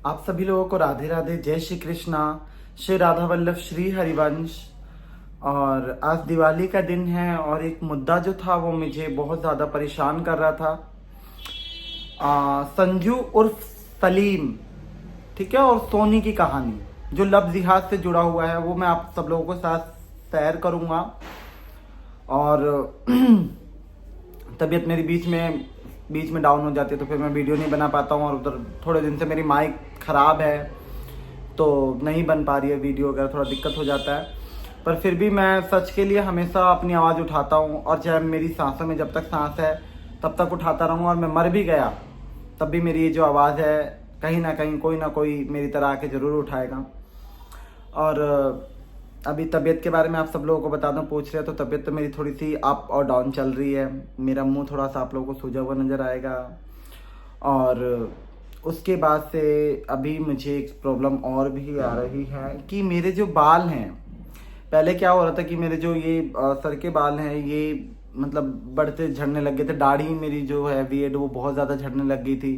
आप सभी लोगों को राधे राधे, जय श्री कृष्णा, श्री राधा वल्लभ, श्री हरिवंश। और आज दिवाली का दिन है और एक मुद्दा जो था वो मुझे बहुत ज़्यादा परेशान कर रहा था। संजू उर्फ सलीम, ठीक है, और सोनी की कहानी जो लव जिहाद से जुड़ा हुआ है वो मैं आप सब लोगों के साथ शेयर करूँगा। और तबीयत मेरी बीच में डाउन हो जाती है तो फिर मैं वीडियो नहीं बना पाता हूँ। और उधर थोड़े दिन से मेरी माइक ख़राब है तो नहीं बन पा रही है वीडियो वगैरह, थोड़ा दिक्कत हो जाता है। पर फिर भी मैं सच के लिए हमेशा अपनी आवाज़ उठाता हूँ और चाहे मेरी सांसों में जब तक सांस है तब तक उठाता रहूँगा। और मैं मर भी गया तब भी मेरी ये जो आवाज़ है कहीं ना कहीं कोई ना कोई मेरी तरह आके ज़रूर उठाएगा। और अभी तबीयत के बारे में आप सब लोगों को बता दूं, पूछ रहे हैं तो तबीयत तो मेरी थोड़ी सी अप और डाउन चल रही है। मेरा मुंह थोड़ा सा आप लोगों को सूजा हुआ नज़र आएगा। और उसके बाद से अभी मुझे एक प्रॉब्लम और भी आ रही है कि मेरे जो बाल हैं, पहले क्या हो रहा था कि मेरे जो ये सर के बाल हैं ये मतलब बढ़ते झड़ने लग गए थे। दाढ़ी मेरी जो है बियर्ड वो बहुत ज़्यादा झड़ने लग गई थी।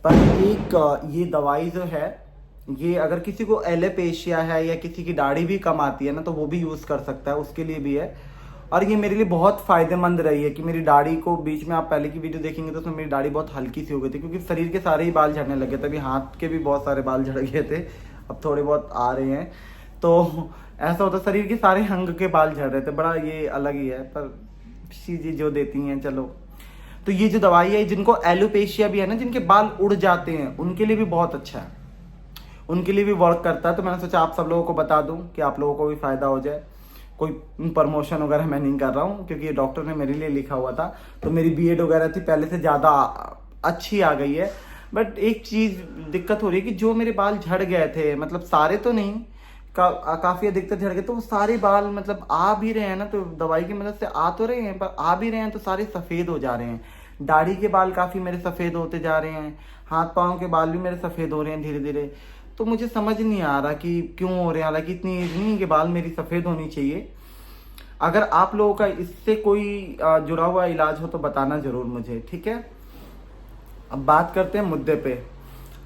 पर एक ये दवाई जो है ये अगर किसी को एलोपेशिया है या किसी की दाढ़ी भी कम आती है ना तो वो भी यूज़ कर सकता है, उसके लिए भी है। और ये मेरे लिए बहुत फ़ायदेमंद रही है कि मेरी दाढ़ी को, बीच में आप पहले की वीडियो देखेंगे तो उसमें मेरी दाढ़ी बहुत हल्की सी हो गई थी क्योंकि शरीर के सारे ही बाल झड़ने लगे थे। अभी हाथ के भी बहुत सारे बाल झड़ गए थे, अब थोड़े बहुत आ रहे हैं। तो ऐसा होता, शरीर के सारे अंग के बाल झड़ रहे थे। बड़ा ये अलग ही है, पर चीज़ें जो देती हैं चलो। तो ये जो दवाई है, जिनको एलोपेशिया भी है ना, जिनके बाल उड़ जाते हैं, उनके लिए भी बहुत अच्छा है, उनके लिए भी वर्क करता है। तो मैंने सोचा आप सब लोगों को बता दूं कि आप लोगों को भी फ़ायदा हो जाए। कोई प्रमोशन वगैरह मैं नहीं कर रहा हूं क्योंकि ये डॉक्टर ने मेरे लिए लिखा हुआ था। तो मेरी बीएड वगैरह थी पहले से ज़्यादा अच्छी आ गई है। बट एक चीज़ दिक्कत हो रही है कि जो मेरे बाल झड़ गए थे, मतलब सारे तो नहीं, काफ़ी अधिकतर झड़ गए, तो वो सारे बाल मतलब आ भी रहे हैं ना, तो दवाई की मदद से आ तो रहे हैं, पर आ भी रहे हैं तो सारे सफ़ेद हो जा रहे हैं। दाढ़ी के बाल काफ़ी मेरे सफ़ेद होते जा रहे हैं, हाथ पाँव के बाल भी मेरे सफ़ेद हो रहे हैं धीरे धीरे। तो मुझे समझ नहीं आ रहा कि क्यों हो रहे हैं। हालांकि इतनी एज नहीं है कि बाल मेरी सफ़ेद होनी चाहिए। अगर आप लोगों का इससे कोई जुड़ा हुआ इलाज हो तो बताना ज़रूर मुझे, ठीक है। अब बात करते हैं मुद्दे पे।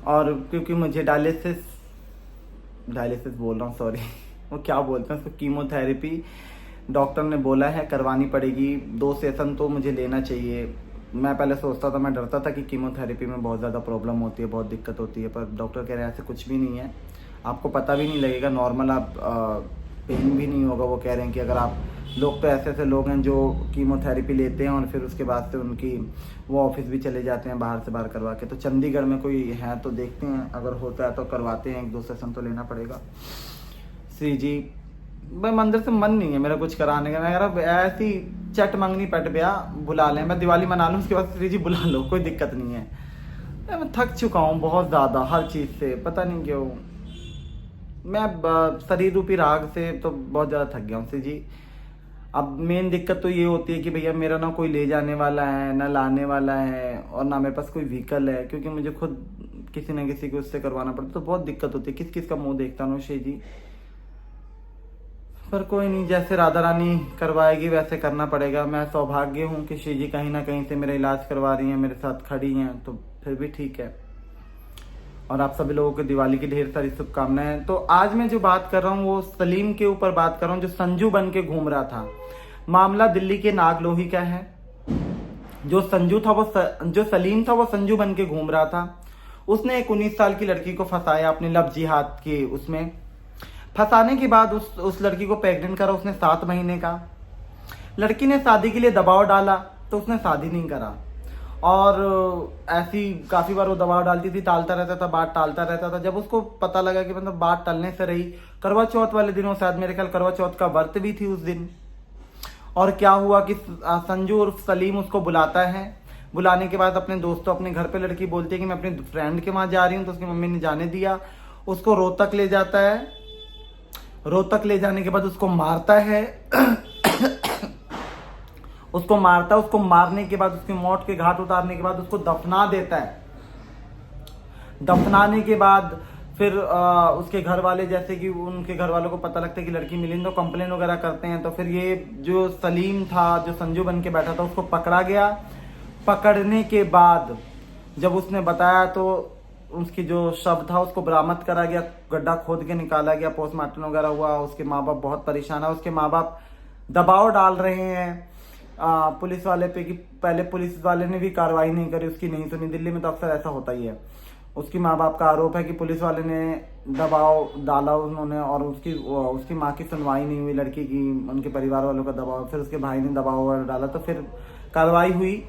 और क्योंकि मुझे डायलिसिस बोल रहा हूँ, सॉरी वो क्या बोलते हैं उसको, कीमोथेरेपी डॉक्टर ने बोला है करवानी पड़ेगी। 2 सेशन तो मुझे लेना चाहिए। मैं पहले सोचता था, मैं डरता था कि कीमोथेरेपी में बहुत ज़्यादा प्रॉब्लम होती है, बहुत दिक्कत होती है, पर डॉक्टर कह रहे हैं ऐसे कुछ भी नहीं है, आपको पता भी नहीं लगेगा, नॉर्मल आप पेन भी नहीं होगा। वो कह रहे हैं कि अगर आप लोग, तो ऐसे लोग हैं जो कीमोथेरेपी लेते हैं और फिर उसके बाद से उनकी वो ऑफिस भी चले जाते हैं बाहर से बाहर करवा के। तो चंडीगढ़ में कोई है तो देखते हैं, अगर होता है तो करवाते हैं, 1-2 सेशन तो लेना पड़ेगा। श्री जी, भाई मंदिर से मन नहीं है मेरा कुछ कराने का। मैं कह रहा ऐसी चट मंगनी पट गया, बुला लें, मैं दिवाली मना लूँ उसके बाद श्री जी बुला लो, कोई दिक्कत नहीं है। मैं थक चुका हूँ बहुत ज़्यादा हर चीज़ से, पता नहीं क्यों। मैं शरीर रूपी राग से तो बहुत ज़्यादा थक गया हूँ श्री जी। अब मेन दिक्कत तो ये होती है कि भैया मेरा ना कोई ले जाने वाला है, ना लाने वाला है, और ना मेरे पास कोई व्हीकल है, क्योंकि मुझे खुद किसी न किसी को उससे करवाना पड़ता, तो बहुत दिक्कत होती है। किस किस का मुंह देखता हूँ श्री जी। पर कोई नहीं, जैसे राधा रानी करवाएगी वैसे करना पड़ेगा। मैं सौभाग्य हूँ कि श्री जी कहीं ना कहीं से मेरा इलाज करवा रही हैं, मेरे साथ खड़ी हैं, तो फिर भी ठीक है। और आप सभी लोगों को दिवाली की ढेर सारी शुभकामनाएं। तो आज मैं जो बात कर रहा हूँ वो सलीम के ऊपर बात कर रहा हूँ, जो संजू बन के घूम रहा था। मामला दिल्ली के नागलोही का है। जो सलीम था वो संजू बन के घूम रहा था। उसने एक 19 साल की लड़की को फंसाया अपने लव जिहाद के उसमें। फंसाने के बाद उस लड़की को प्रेग्नेंट करा उसने 7 महीने का। लड़की ने शादी के लिए दबाव डाला तो उसने शादी नहीं करा। और ऐसी काफ़ी बार वो दबाव डालती थी, टालता रहता था, बात टालता रहता था। जब उसको पता लगा कि मतलब बात टलने से रही, करवा चौथ वाले दिनों, शायद मेरे ख्याल करवा चौथ का व्रत भी थी उस दिन। और क्या हुआ कि संजू उर्फ सलीम उसको बुलाता है। बुलाने के बाद अपने दोस्तों, अपने घर पे लड़की बोलती है कि मैं अपने फ्रेंड के वहाँ जा रही हूँ, तो उसकी मम्मी ने जाने दिया। उसको रोहतक ले जाता है। रोहतक ले जाने के बाद उसको मारता है उसको मारने के बाद, उसकी मौत के घाट उतारने के बाद उसको दफना देता है। दफनाने के बाद फिर उसके घर वाले, जैसे कि उनके घर वालों को पता लगता है कि लड़की मिली, तो कंप्लेन वगैरह करते हैं। तो फिर ये जो सलीम था, जो संजू बन के बैठा था, उसको पकड़ा गया। पकड़ने के बाद जब उसने बताया तो उसकी जो शव था उसको बरामद करा गया, गड्ढा खोद के निकाला गया, पोस्टमार्टम वगैरह हुआ। उसके माँ बाप बहुत परेशान है। उसके माँ बाप दबाव डाल रहे हैं पुलिस वाले पे कि पहले पुलिस वाले ने भी कार्रवाई नहीं करी, उसकी नहीं सुनी। दिल्ली में तो अक्सर ऐसा होता ही है। उसकी माँ बाप का आरोप है कि पुलिस वाले ने दबाव डाला उन्होंने, और उसकी माँ की सुनवाई नहीं हुई, लड़की की, उनके परिवार वालों का दबाव, फिर उसके भाई ने दबाव डाला, तो फिर कार्रवाई हुई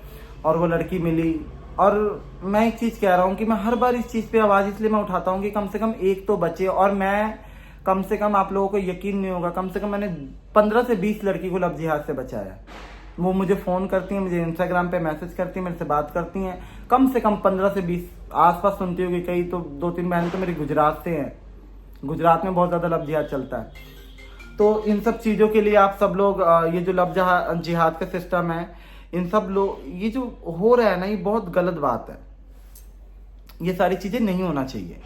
और वो लड़की मिली। और मैं एक चीज कह रहा हूँ कि मैं हर बार इस चीज पे आवाज इसलिए मैं उठाता हूँ कि कम से कम एक तो बचे। और मैं कम से कम, आप लोगों को यकीन नहीं होगा, कम से कम मैंने 15 से 20 लड़की को लव जिहाद से बचाया। वो मुझे फोन करती हैं, मुझे इंस्टाग्राम पे मैसेज करती हैं, मेरे से बात करती हैं। कम से कम 15 से 20 आसपास सुनती होगी। कई तो 2-3 बहन तो मेरी गुजरात से हैं। गुजरात में बहुत ज्यादा लव जिहाद चलता है। तो इन सब चीजों के लिए आप सब लोग, ये जो लव जिहाद का सिस्टम है, इन सब लोग, ये जो हो रहा है ना, ये बहुत गलत बात है। ये सारी चीजें नहीं होना चाहिए।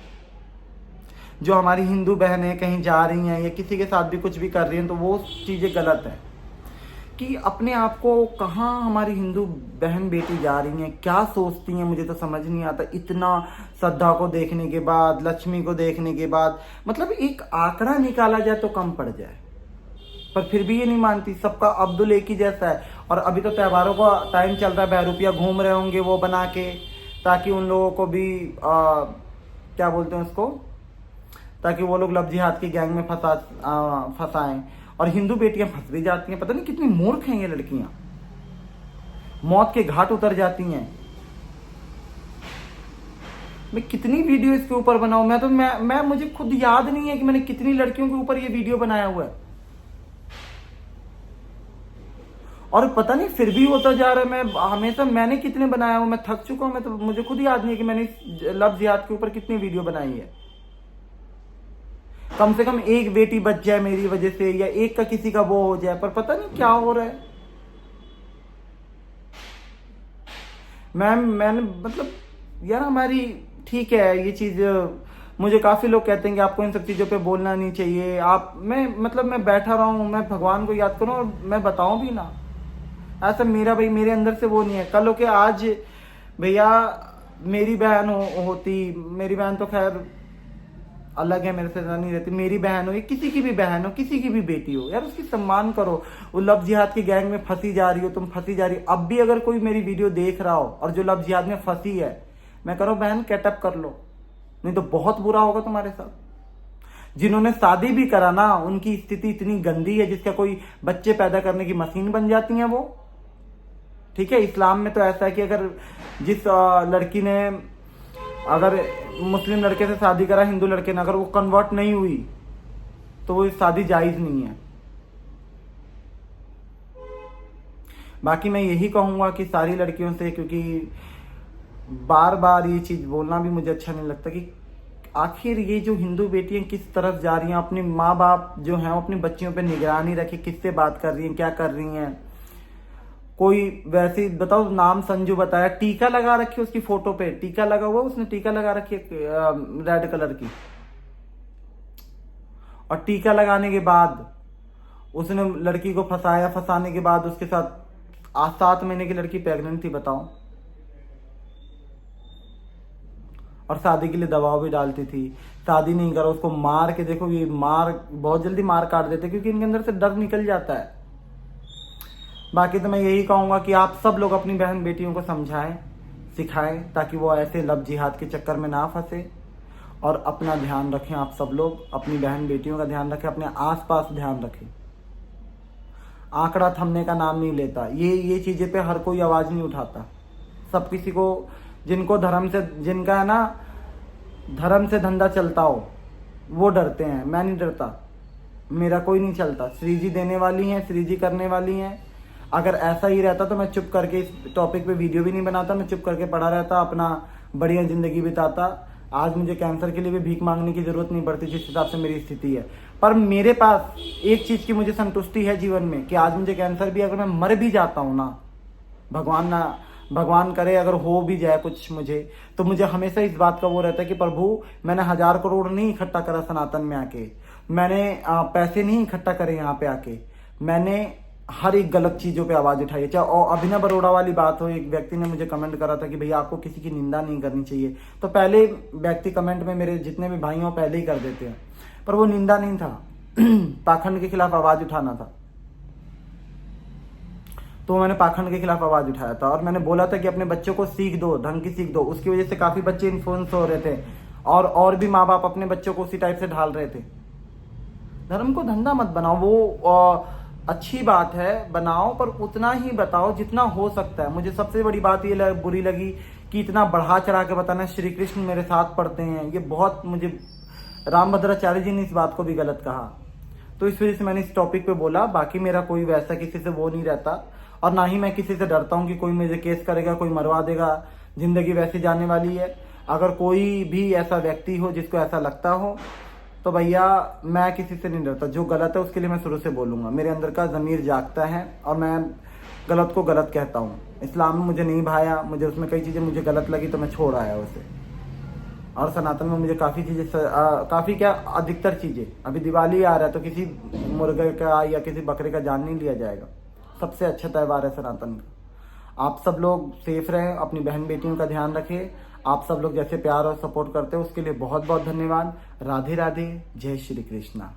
जो हमारी हिंदू बहनें कहीं जा रही हैं या किसी के साथ भी कुछ भी कर रही हैं, तो वो चीजें गलत है। कि अपने आप को कहाँ हमारी हिंदू बहन बेटी जा रही हैं, क्या सोचती हैं, मुझे तो समझ नहीं आता। इतना श्रद्धा को देखने के बाद, लक्ष्मी को देखने के बाद, मतलब एक आंकड़ा निकाला जाए तो कम पड़ जाए, पर फिर भी ये नहीं मानती। सबका अब्दुल एक ही जैसा है। और अभी तो त्योहारों का टाइम चल रहा है, बहरूपिया घूम रहे होंगे वो बना के, ताकि उन लोगों को भी क्या बोलते हैं उसको, ताकि वो लोग लव जिहाद की गैंग में फंसाएं। और हिंदू बेटियां फंस भी जाती हैं। पता नहीं कितनी मूर्ख हैं ये लड़कियां, मौत के घाट उतर जाती हैं। मैं कितनी वीडियो इसके ऊपर बनाऊं, मैं मुझे खुद याद नहीं है कि मैंने कितनी लड़कियों के ऊपर ये वीडियो बनाया हुआ है। और पता नहीं फिर भी होता जा रहा है। मैं हमेशा, मैंने कितने बनाया हूं, मैं थक चुका हूं। मैं तो, मुझे खुद याद नहीं है कि मैंने लव जिहाद के ऊपर कितनी वीडियो बनाई है। कम से कम एक बेटी बच जाए मेरी वजह से, या एक का किसी का वो हो जाए, पर पता नहीं क्या हो रहा है। मैंने मतलब यार, हमारी ठीक है ये चीज। मुझे काफी लोग कहते हैं कि आपको इन सब चीजों पे बोलना नहीं चाहिए। मैं बैठा रहा हूं, मैं भगवान को याद करूं और मैं बताऊं भी ना, ऐसा मेरे अंदर से वो नहीं है। कल हो के आज भैया मेरी बहन होती, मेरी बहन तो खैर अलग है, मेरे से नहीं रहती, मेरी बहन हो या किसी की भी बहन हो, किसी की भी बेटी हो, यार उसकी सम्मान करो। वो लव जिहाद की गैंग में फंसी जा रही हो, तुम फंसी जा रही हो। अब भी अगर कोई मेरी वीडियो देख रहा हो और जो लव जिहाद में फंसी है, मैं करो बहन कैटअप कर लो, नहीं तो बहुत बुरा होगा तुम्हारे साथ। जिन्होंने शादी भी करा ना, उनकी स्थिति इतनी गंदी है, जिसका कोई बच्चे पैदा करने की मशीन बन जाती है वो। ठीक है, इस्लाम में तो ऐसा है कि अगर जिस लड़की ने अगर मुस्लिम लड़के से शादी करा, हिंदू लड़के ने, अगर वो कन्वर्ट नहीं हुई तो वो शादी जायज नहीं है। बाकी मैं यही कहूंगा कि सारी लड़कियों से, क्योंकि बार बार ये चीज बोलना भी मुझे अच्छा नहीं लगता, कि आखिर ये जो हिंदू बेटियां किस तरफ जा रही हैं। अपने माँ बाप जो हैं, अपनी बच्चियों पे निगरानी रखे, किससे बात कर रही हैं, क्या कर रही हैं। कोई वैसे बताओ, नाम संजू बताया, टीका लगा रखी उसकी फोटो पे, टीका लगा हुआ, उसने टीका लगा रखी रेड कलर की। और टीका लगाने के बाद उसने लड़की को फंसाया, फंसाने के बाद उसके साथ 7 महीने की लड़की प्रेग्नेंट थी, बताओ। और शादी के लिए दबाव भी डालती थी, शादी नहीं करो, उसको मार के देखो। ये बहुत जल्दी मार काट देते, क्योंकि इनके अंदर से डर निकल जाता है। बाकी तो मैं यही कहूंगा कि आप सब लोग अपनी बहन बेटियों को समझाएं, सिखाएं, ताकि वो ऐसे लव जिहाद के चक्कर में ना फंसे। और अपना ध्यान रखें, आप सब लोग अपनी बहन बेटियों का ध्यान रखें, अपने आसपास ध्यान रखें। आंकड़ा थमने का नाम नहीं लेता। ये चीजें पे हर कोई आवाज नहीं उठाता। सब किसी को, जिनको जिनका है ना धर्म से धंधा चलता हो, वो डरते हैं। मैं नहीं डरता, मेरा कोई नहीं चलता। श्री जी देने वाली हैं, श्री जी करने वाली हैं। अगर ऐसा ही रहता तो मैं चुप करके इस टॉपिक पे वीडियो भी नहीं बनाता, मैं चुप करके पड़ा रहता, अपना बढ़िया जिंदगी बिताता। आज मुझे कैंसर के लिए भी भीख मांगने की जरूरत नहीं पड़ती, जिस हिसाब से मेरी स्थिति है। पर मेरे पास एक चीज की मुझे संतुष्टि है जीवन में, कि आज मुझे कैंसर भी, अगर मैं मर भी जाता हूं ना, भगवान करे अगर हो भी जाए कुछ मुझे, तो मुझे हमेशा इस बात का वो रहता है कि प्रभु, मैंने 1000 करोड़ नहीं इकट्ठा करा सनातन में आके, मैंने पैसे नहीं इकट्ठा करे यहाँ पे आके, मैंने हर एक गलत चीज़ों पे आवाज़ उठाई है। चाहे और अभिनव अरोड़ा वाली बात हो, एक व्यक्ति ने मुझे कमेंट करा था कि भैया आपको किसी की निंदा नहीं करनी चाहिए, तो पहले व्यक्ति कमेंट में मेरे जितने भी भाई हो पहले ही कर देते हैं, पर वो निंदा नहीं था, पाखंड के खिलाफ आवाज़ उठाना था। तो मैंने पाखंड के खिलाफ आवाज़ उठाया था और मैंने बोला था कि अपने बच्चों को सीख दो, ढंग की सीख दो। उसकी वजह से काफ़ी बच्चे इन्फ्लुएंस हो रहे थे और भी माँ बाप अपने बच्चों को उसी टाइप से ढाल रहे थे। धर्म को धंधा मत बनाओ, वो अच्छी बात है, बनाओ, पर उतना ही बताओ जितना हो सकता है। मुझे सबसे बड़ी बात ये बुरी लगी कि इतना बढ़ा चढ़ा के बताना श्री कृष्ण मेरे साथ पढ़ते हैं, ये बहुत मुझे रामभद्राचार्य जी ने इस बात को भी गलत कहा, तो इस वजह से मैंने इस टॉपिक पे बोला। बाकी मेरा कोई वैसा किसी से वो नहीं रहता और ना ही मैं किसी से डरता हूँ कि कोई मुझे केस करेगा, कोई मरवा देगा। जिंदगी वैसी जाने वाली है। अगर कोई भी ऐसा व्यक्ति हो जिसको ऐसा लगता हो तो भैया मैं किसी से नहीं डरता। जो गलत है उसके लिए मैं शुरू से बोलूँगा। मेरे अंदर का ज़मीर जागता है और मैं गलत को गलत कहता हूँ। इस्लाम में मुझे नहीं भाया, मुझे उसमें कई चीज़ें मुझे गलत लगी तो मैं छोड़ आया उसे। और सनातन में मुझे काफ़ी चीज़ें काफ़ी क्या अधिकतर चीज़ें, अभी दिवाली आ रहा है तो किसी मुर्गे का या किसी बकरे का जान नहीं लिया जाएगा। सबसे अच्छा त्यौहार है सनातन का। आप सब लोग सेफ रहें, अपनी बहन बेटियों का ध्यान रखें। आप सब लोग जैसे प्यार और सपोर्ट करते हो उसके लिए बहुत बहुत धन्यवाद। राधे राधे, जय श्री कृष्णा।